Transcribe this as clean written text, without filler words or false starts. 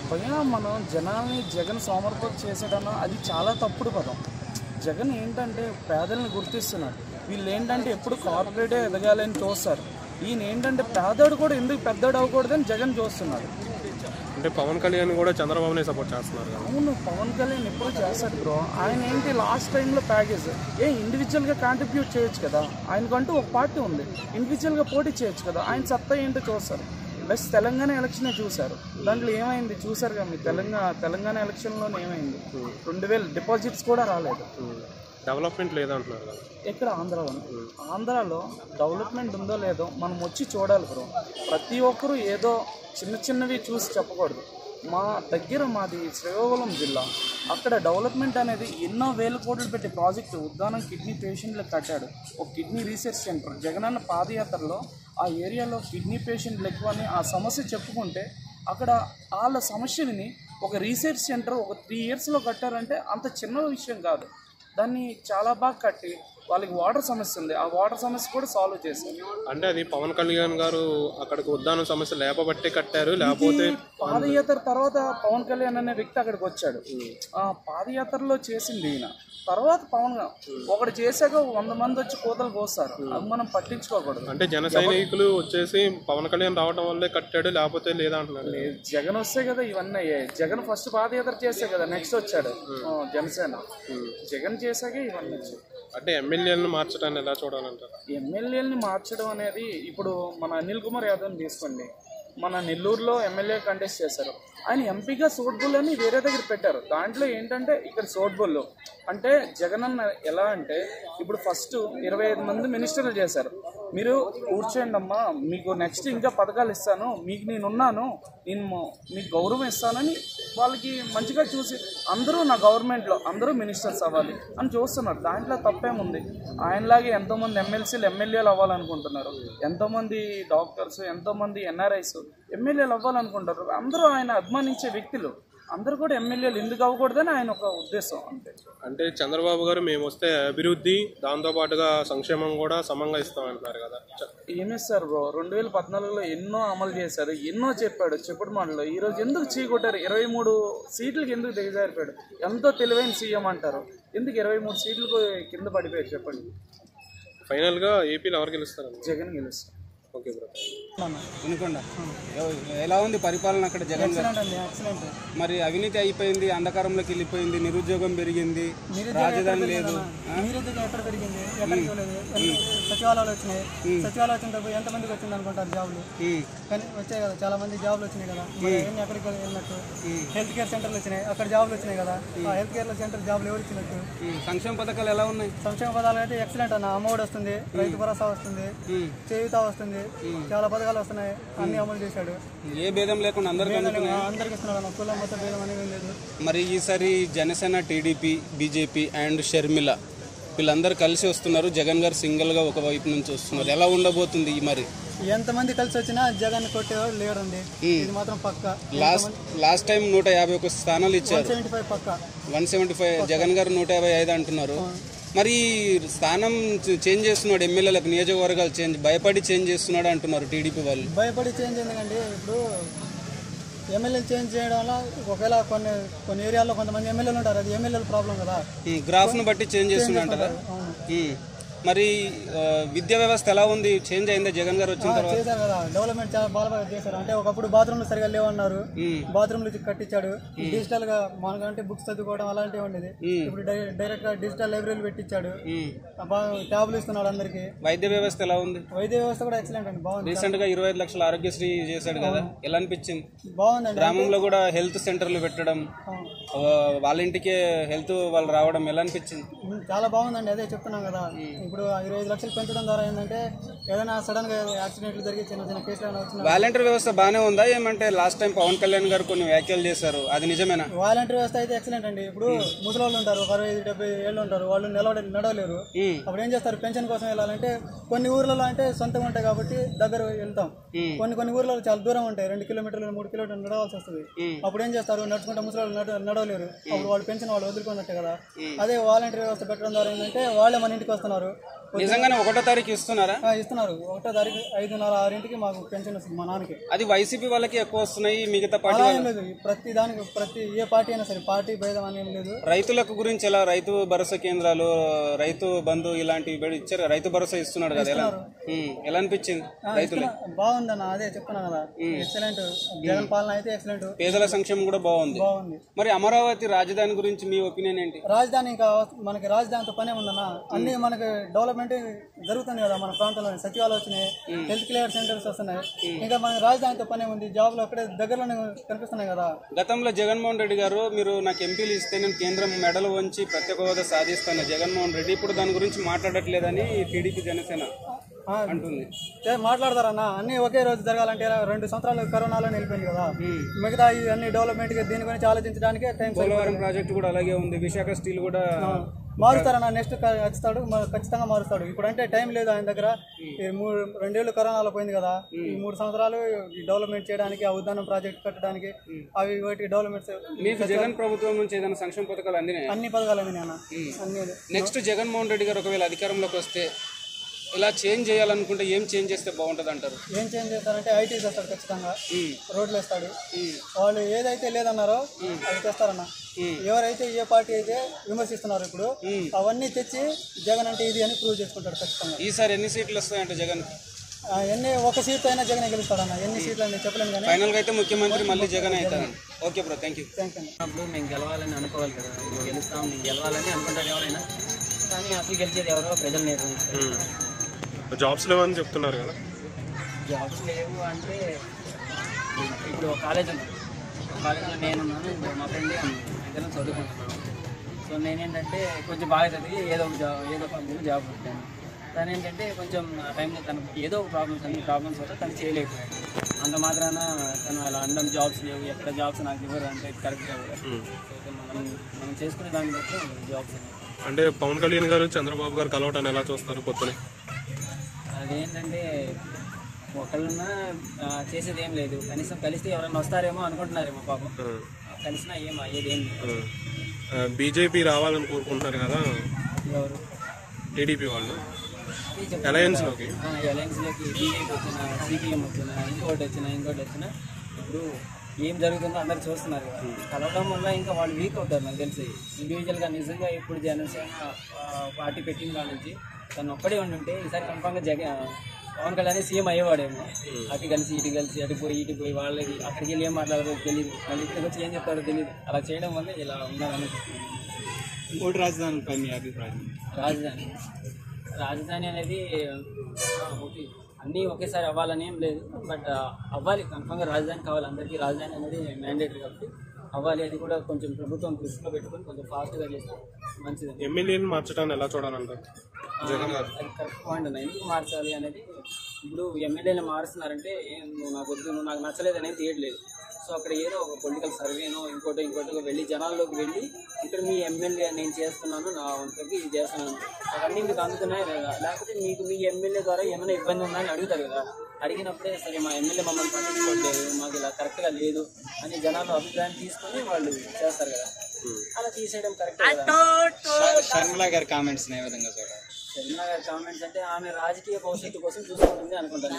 భయ్యా మనం జనాల్ని జగన్ సోమరిపోతు చేసేటన్నా అది చాలా తప్పుడు పదం. జగన్ ఏంటంటే పేదల్ని గుర్తిస్తున్నాడు. వీళ్ళు ఏంటంటే ఎప్పుడు కార్పొరేటే ఎదగాలని చూస్తారు. ఈయన ఏంటంటే పేదోడు కూడా ఎందుకు పెద్దోడు అవ్వకూడదని జగన్ చూస్తున్నాడు. అంటే పవన్ కళ్యాణ్ కూడా చంద్రబాబునే సపోర్ట్ చేస్తున్నారు. అవును, పవన్ కళ్యాణ్ ఎప్పుడు చేస్తాడు బ్రో. ఆయన ఏంటి లాస్ట్ టైంలో ప్యాకేజ్ ఇండివిజువల్గా కాంట్రిబ్యూట్ చేయొచ్చు కదా. ఆయనకంటూ ఒక పార్టీ ఉంది, ఇండివిజువల్గా పోటీ చేయొచ్చు కదా. ఆయన సత్తా ఏంటో చూస్తారు. బెస్ట్ తెలంగాణ ఎలక్షనే చూశారు. దాంట్లో ఏమైంది చూసారు కదా మీ తెలంగాణ ఎలక్షన్లోనే ఏమైంది. 2000 డిపాజిట్స్ కూడా రాలేదు. డెవలప్మెంట్ లేదంటున్నారు కదా. ఎక్కడ ఆంధ్రాలో డెవలప్మెంట్ ఉందో లేదో మనం వచ్చి చూడాలి బ్రో. ప్రతి ఒక్కరూ ఏదో చిన్నవి చూసి చెప్పకూడదు. మాది శ్రీకాకుళం జిల్లా. అక్కడ డెవలప్మెంట్ అనేది ఎన్నో వేల కోట్లు పెట్టి ప్రాజెక్టు ఉద్దానం కిడ్నీ పేషెంట్లకు కట్టాడు. ఒక కిడ్నీ రీసెర్చ్ సెంటర్ జగనన్న పాదయాత్రలో ఆ ఏరియాలో కిడ్నీ పేషెంట్లు ఎక్కువ అని ఆ సమస్య చెప్పుకుంటే అక్కడ వాళ్ళ సమస్యని ఒక రీసెర్చ్ సెంటర్ ఒక 3 yearsలో కట్టారంటే అంత చిన్న విషయం కాదు. దాన్ని చాలా బాగా కట్టి వాళ్ళకి వాటర్ సమస్య ఉంది, ఆ వాటర్ సమస్య కూడా సాల్వ్ చేశారు. అంటే అది పవన్ కళ్యాణ్ గారు అక్కడికి ఉద్దానం సమస్య లేపబట్టే కట్టారు, లేకపోతే పాదయాత్ర తర్వాత పవన్ కళ్యాణ్ అనే వ్యక్తి అక్కడికి వచ్చాడు. ఆ పాదయాత్రలో చేసింది ఈయన. తర్వాత పవన్ ఒకటి చేశాక 100 మంది వచ్చి కోతలు కోస్తారు. అది మనం పట్టించుకోకూడదు. అంటే జన సైనికులు వచ్చేసి పవన్ కళ్యాణ్ రావడం వల్లే కట్టాడు, లేకపోతే లేదా అంటున్నారు. జగన్ వస్తే కదా ఇవన్నీ అయ్యాయి. జగన్ ఫస్ట్ పాదయాత్ర చేస్తే కదా నెక్స్ట్ వచ్చాడు జనసేన. జగన్ చేశాకే ఇవన్నీ వచ్చాయి. అంటే ఎమ్మెల్యేలను మార్చడాన్ని ఎలా చూడాలంటారు? ఎమ్మెల్యేలని మార్చడం అనేది ఇప్పుడు మన అనిల్ కుమార్ యాదవ్ని తీసుకోండి. మన నెల్లూరులో ఎమ్మెల్యే కంటెస్ట్ చేశారు. ఆయన ఎంపీగా సూట్బుల్ అని వేరే దగ్గర పెట్టారు. దాంట్లో ఏంటంటే ఇక్కడ సూట్బుల్ అంటే జగన్ అన్న ఎలా అంటే ఇప్పుడు ఫస్ట్ 25 మంది మినిస్టర్లు చేశారు. మీరు కూర్చోండి అమ్మా, మీకు నెక్స్ట్ ఇంకా పథకాలు ఇస్తాను, మీకు నేనున్నాను, నేను మీకు గౌరవం ఇస్తానని వాళ్ళకి మంచిగా చూసి అందరూ నా గవర్నమెంట్లో అందరూ మినిస్టర్స్ అవ్వాలి అని చూస్తున్నారు. దాంట్లో తప్పేముంది? ఆయనలాగే ఎంతోమంది ఎమ్మెల్యేలు అవ్వాలనుకుంటున్నారు. ఎంతోమంది డాక్టర్స్, ఎంతోమంది ఎన్ఆర్ఐస్ ఎమ్మెల్యేలు అవ్వాలనుకుంటారు. అందరూ ఆయన అభిమానించే వ్యక్తులు. అందరూ కూడా ఎమ్మెల్యేలు ఎందుకు అవ్వకూడదని ఆయన ఒక ఉద్దేశం అంతే. అంటే చంద్రబాబు గారు మేము వస్తే అభివృద్ధి దాంతోపాటుగా సంక్షేమం కూడా సమంగా ఇస్తామంటున్నారు కదా. ఏమిస్తారు బ్రో? 2014లో ఎన్నో అమలు చేశారు, ఎన్నో చెప్పాడు చెప్పుడు మాటలు. ఈరోజు ఎందుకు చీకొట్టారు? 23 సీట్లకి ఎందుకు దిగజారిపోయాడు? ఎంతో తెలివైన సీఎం అంటారు, ఎందుకు 23 సీట్లకు కింద పడిపోయాడు చెప్పండి. ఫైనల్గా ఏపీలో ఎవరు గెలుస్తారు? జగన్ గెలుస్తారు. Okay bro. వినుకొండ ఎలా ఉంది పరిపాలన అక్కడ జగన్ గారు? మరి అవినీతి అయిపోయింది, అంధకారంలోకి వెళ్ళిపోయింది, నిరుద్యోగం పెరిగింది, రాజధాని లేదు. ఎక్కడ పెరిగింది? సచివాలయాలు వచ్చినాయి. సచివాలయం వచ్చినప్పుడు ఎంతమందికి వచ్చింది అనుకుంటారు జాబ్లు? కానీ వచ్చాయి కదా, చాలా మంది జాబ్లు వచ్చినాయి కదా. ఎక్కడికి వెళ్ళినట్టు? హెల్త్ కేర్ సెంటర్లు వచ్చినాయి, అక్కడ జాబ్లు వచ్చినాయి కదా. ఆ హెల్త్ కేర్ సెంటర్ జాబ్లు ఎవరు ఇచ్చినట్టు? సంక్షేమ పథకాలు ఎలా ఉన్నాయి? సంక్షేమ పథకాలు అయితే ఎక్సలెంట్ అన్న. అమ్మఒడి వస్తుంది, రైతు భరోసా వస్తుంది, చేయూత వస్తుంది, చాలా పథకాలు వస్తున్నాయి. అన్ని అమలు చేశాడు. ఏ భేదం లేకుండా అందరికీ ఇస్తున్నాడు అన్న. కులం మొత్తం భేదం అనేది లేదు. మరి ఈసారి Janasena, TDP, BJP and Sharmila వీళ్ళందరూ కలిసి వస్తున్నారు. జగన్ గారు సింగిల్ గా ఒక వైపు నుంచి వస్తున్నారు. ఎలా ఉండబోతుంది? మరి ఎంతమంది కలిసి వచ్చినా జగన్ కొట్టేవాడు లేడండి, ఇది మాత్రం పక్క. లాస్ట్ టైం 151 స్థానాలు ఇచ్చారు. 175 పక్క. 175. జగన్ గారు 155 అంటున్నారు. మరి స్థానం చేంజ్ చేస్తున్నాడు, ఎమ్మెల్యేలకు నియోజకవర్గాలు భయపడి చేంజ్ చేస్తున్నాడు అంటున్నారు టీడీపీ వాళ్ళు. భయపడి చేంజ్ ఎందుకండి? ఇప్పుడు ఎమ్మెల్యేలు చేంజ్ చేయడం వల్ల ఒకవేళ కొన్ని ఏరియాల్లో కొంతమంది ఎమ్మెల్యేలు ఉంటారు, అది ఎమ్మెల్యేల ప్రాబ్లం కదా. గ్రాఫ్ను బట్టి చేంజ్ చేస్తున్నా. మరి విద్యా వ్యవస్థ ఎలా ఉంది? చేంజ్ అయిందా జగన్ గారు వచ్చిన తర్వాత? చేశారు కదా, డెవలప్మెంట్ చాలా బాగా చేశారు. అంటే ఒకప్పుడు బాత్రూమ్లు సరిగా లేవన్నారు, బాత్రూమ్లు కట్టించాడు. డిజిటల్ గా మనకంటే బుక్స్ చదువుకోవడం అలాంటివి ఉండేది. ఇప్పుడు డైరెక్ట్ గా డిజిటల్ లైబ్రరీలు పెట్టించాడు, ట్యాబ్లు ఇస్తున్నాడు అందరికి. వైద్య వ్యవస్థ ఎలా ఉంది? వైద్య వ్యవస్థ కూడా ఎక్సలెంట్ అండి, బాగుంది. రీసెంట్ గా 25 లక్షల ఆరోగ్యశ్రీ చేశాడు కదా, ఎలా అనిపించింది? బాగుందండి. గ్రామంలో కూడా హెల్త్ సెంటర్లు పెట్టడం, వాళ్ళ ఇంటికే హెల్త్ వాళ్ళు రావడం ఎలా అనిపించింది? చాలా బాగుందండి. అదే చెప్తున్నాం కదా, ఇప్పుడు 25 లక్షలు పెంచడం ద్వారా ఏంటంటే ఏదైనా సడన్ గా యాక్సిడెంట్లు జరిగి చిన్న కేసులు వచ్చిన వాలంటీర్ వ్యవస్థ బాగానే ఉందా? ఏమంటే లాస్ట్ టైం పవన్ కళ్యాణ్ గారు కొన్ని వ్యాఖ్యలు చేశారు, అది నిజమేనా? వాలంటీర్ వ్యవస్థ అయితే ఎక్సలెంట్ అండి. ఇప్పుడు ముసలోళ్ళు ఉంటారు, 60-70 ఏళ్ళు ఉంటారు, వాళ్ళు నడవలేరు. అప్పుడు ఏం చేస్తారు? పెన్షన్ కోసం వెళ్ళాలంటే కొన్ని ఊర్లలో అంటే సొంతంగా ఉంటాయి కాబట్టి దగ్గర వెళ్తాం. కొన్ని ఊర్లలో చాలా దూరం ఉంటాయి, 2 కిలోమీటర్లు 3 కిలోమీటర్లు నడవాల్సి వస్తుంది. అప్పుడు ఏం చేస్తారు? నడుచుకుంటే ముసలోళ్ళు నడవలేరు, అప్పుడు వాళ్ళు పెన్షన్ వాళ్ళు వదులుకున్నట్టే కదా. అదే వాలంటీర్ వ్యవస్థ పెట్టడం ద్వారా ఏంటంటే వాళ్ళే మన ఇంటికి వస్తున్నారు, నిజంగానే 1వ తారీఖు ఇస్తున్నారా? ఇస్తున్నారు. 1వ తారీఖు 5:30, 6కి మాకు పెన్షన్ వస్తుంది మా నాన్నకి. అది వైసీపీ వాళ్ళకి ఎక్కువ వస్తున్నాయి, మిగతా పార్టీ అలా ఏం లేదు. ప్రతి దానికి ప్రతి ఏ పార్టీ అయినా సరే పార్టీ భేదం అని ఏం లేదు. రైతులకు గురించి ఎలా రైతు భరోసా కేంద్రాలు, రైతు బంధు ఇలాంటివి ఇచ్చారు. రైతు భరోసా ఇస్తున్నాడు కదా, ఎలా అనిపించింది రైతులు? బాగుందన్న, అదే చెప్తున్నా కదా, ఎక్సలెంట్. జగన్ పాలన అయితే ఎక్సలెంట్. పేదల సంక్షేమం కూడా బాగుంది. మరి అమరావతి రాజధాని గురించి మీ ఒపీనియన్ ఏంటి? రాజధాని ఇంకా మనకి రాజధానితో పనే ఉందన్న. అన్ని మనకి డెవలప్మెంట్ జరుగుతుంది కదా మన ప్రాంతంలో. సచివాలయాలు వచ్చినాయి, హెల్త్ కేర్ సెంటర్స్ వస్తున్నాయి. ఇంకా మనకి రాజధానితో పనే ఉంది. జాబ్లు అక్కడే దగ్గరలోనే కనిపిస్తున్నాయి కదా. గతంలో జగన్మోహన్ రెడ్డి గారు, మీరు నాకు ఎంపీలు ఇస్తే నేను కేంద్రం మెడలు వంచి ప్రత్యేక హోదా సాధిస్తాను జగన్మోహన్ రెడ్డి ఇప్పుడు దాని గురించి మాట్లాడట్లేదని టీడీపీ జనసేన అంటుంది. మాట్లాడతారన్న, అన్ని ఒకే రోజు జరగాలంటే 2 సంవత్సరాలు కరోనాలో నిలిపోయింది కదా. మిగతా అన్ని డెవలప్మెంట్ దీని గురించి ఆలోచించడానికే టైం. పోలవరం ప్రాజెక్టు కూడా అలాగే ఉంది. విశాఖ స్టీల్ కూడా మారుస్తారన్న, నెక్స్ట్ ఖచ్చితంగా మారుస్తాడు. ఇప్పుడు అంటే టైం లేదు ఆయన దగ్గర. 2 ఏళ్ళు కరోనాలో పోయింది కదా. ఈ 3 సంవత్సరాలు డెవలప్మెంట్ చేయడానికి, ఆ ఉద్యానం ప్రాజెక్ట్ కట్టడానికి, అవి వాటి డెవలప్మెంట్స్. మీకు జగన్ ప్రభుత్వం నుంచి ఏదైనా సంక్షేమ పథకాలు అందినాయి? అన్ని పథకాలు అందినాయి అన్న, అన్ని. నెక్స్ట్ జగన్మోహన్ రెడ్డి గారు ఒకవేళ అధికారంలోకి వస్తే ఇలా చేంజ్ చేయాలనుకుంటే ఏం చేంజ్ చేస్తే బాగుంటుంది అంటారు? ఏం చేంజ్ చేస్తారంటే ఐటీ చేస్తాడు ఖచ్చితంగా, రోడ్లు వేస్తాడు. వాళ్ళు ఏదైతే లేదన్నారో అది తెస్తారన్న. ఎవరైతే ఏ పార్టీ అయితే విమర్శిస్తున్నారో ఇప్పుడు అవన్నీ తెచ్చి జగన్ అంటే ఇది అని ప్రూవ్ చేసుకుంటాడు ఖచ్చితంగా. ఈసారి ఎన్ని సీట్లు వస్తాయంటే జగన్? ఎన్ని 1 సీట్ అయినా జగన్ గెలుస్తాడన్న. ఎన్ని సీట్లు అని చెప్పలేము కానీ ఫైనల్ గా అయితే ముఖ్యమంత్రి మళ్ళీ జగన్ అవుతారండి. Okay bro, thank you. అప్పుడు మేము గెలవాలని అనుకోవాలి కదా, గెలుస్తాం మేము గెలవాలని అనుకుంటారు ఎవరైనా, కానీ అసలు గెలిచేది ఎవరో ప్రజలు నిర్ణయిస్తారు. జాబ్స్ లేవని చెప్తున్నారు కదా. జాబ్స్ లేవు అంటే ఇప్పుడు ఒక కాలేజ్ ఉంది, కాలేజ్లో నేనున్నాను, మా ఫ్రెండ్ ఇద్దరం చదువుకుంటున్నాను. సో నేనేంటంటే కొంచెం బాగా చదివి ఏదో ఒక కంపెనీలో జాబ్ పెట్టాను. తను ఏంటంటే కొంచెం ఆ టైంలో తనకు ఏదో ఒక ప్రాబ్లమ్స్ వల్ల తను చేయలేకపోయాడు. అంత మాత్రాన తను అలా అనడం జాబ్స్ లేవు, ఎక్కడ జాబ్స్ నాకు ఇవ్వరు అంటే కరెక్ట్ కాదు. సో మనం చేసుకునే దాన్ని బట్టి జాబ్స్. అంటే పవన్ కళ్యాణ్ గారు చంద్రబాబు గారు కలవటాన్ని ఎలా చూస్తారు కొత్తని? అదేంటంటే ఒకళ్ళన్నా చేసేది ఏం లేదు, కనీసం కలిస్తే ఎవరైనా వస్తారేమో అనుకుంటున్నారేమో పాపం. కలిసినా ఏం అయ్యేది ఏం లేదు. బీజేపీ రావాలని కోరుకుంటున్నారు కదా ఎవరు? టీడీపీ వాళ్ళు అలయన్స్లోకి బీజేపీ వచ్చిన, సిపిఎం వచ్చిన, ఇంకోటి వచ్చిన ఇప్పుడు ఏం జరుగుతుందో అందరు చూస్తున్నారు కదా. కలవడం వల్ల ఇంకా వాళ్ళు వీక్ అవుతారు నాకు తెలిసి. ఇండివిజువల్గా నిజంగా ఇప్పుడు జనసేన పార్టీ పెట్టిన వాళ్ళ నుంచి తను ఒక్కడే ఉంటుంటే ఈసారి కన్ఫామ్గా పవన్ కళ్యాణ్ సీఎం అయ్యేవాడేమో. అటు కలిసి అటు పోయి వాళ్ళకి అక్కడికి వెళ్ళి ఏం మాట్లాడారో తెలియదు, మళ్ళీ ఇక్కడికి వచ్చి ఏం చెప్తారో తెలియదు. అలా చేయడం వల్ల ఇలా ఉండాలని. ఇంకోటి రాజధానిపై మీ అభిప్రాయం? రాజధాని అనేది అన్నీ ఒకేసారి అవ్వాలని ఏం లేదు, బట్ అవ్వాలి, కన్ఫామ్గా రాజధాని కావాలి అందరికీ. రాజధాని అనేది మ్యాండేటరీ కాబట్టి అవ్వాలి. అది కూడా కొంచెం ప్రభుత్వం దృష్టిలో పెట్టుకొని కొంచెం ఫాస్ట్గా చేస్తే మంచిది. ఎమ్మెల్యేని మార్చడానికి ఎలా చూడాలంటారు? అది కరెక్ట్ పాయింట్ అన్న. ఎందుకు మార్చాలి అనేది, ఇప్పుడు ఎమ్మెల్యేలు మారుస్తున్నారంటే నాకు నచ్చలేదు అనేది తీయట్లేదు. సో అక్కడ ఏదో ఒక పొలిటికల్ సర్వేనో ఇంకోటో వెళ్ళి జనాల్లోకి వెళ్ళి ఇక్కడ మీ ఎమ్మెల్యే నేను చేస్తున్నాను, నా వంతకి ఇది చేస్తున్నాను, అవన్నీ మీకు అందుతున్నాయి లేదా, లేకపోతే మీకు మీ ఎమ్మెల్యే ద్వారా ఏమైనా ఇబ్బంది ఉందా అని అడుగుతారు కదా. అడిగినప్పుడే సరే మా ఎమ్మెల్యే మమ్మల్ని పట్టించుకోవట్లేదు, మాకు ఇలా కరెక్ట్గా లేదు అని జనాలు అభిప్రాయం తీసుకొని వాళ్ళు చేస్తారు కదా. అలా తీసేయడం కరెక్ట్ కదా. షర్మిల గారి కామెంట్స్ ఏ విధంగా చూడాలి? షర్మిల గారి కామెంట్స్ అంటే ఆమె రాజకీయ భవిష్యత్తు కోసం చూసుకుంటుంది అనుకుంటాను.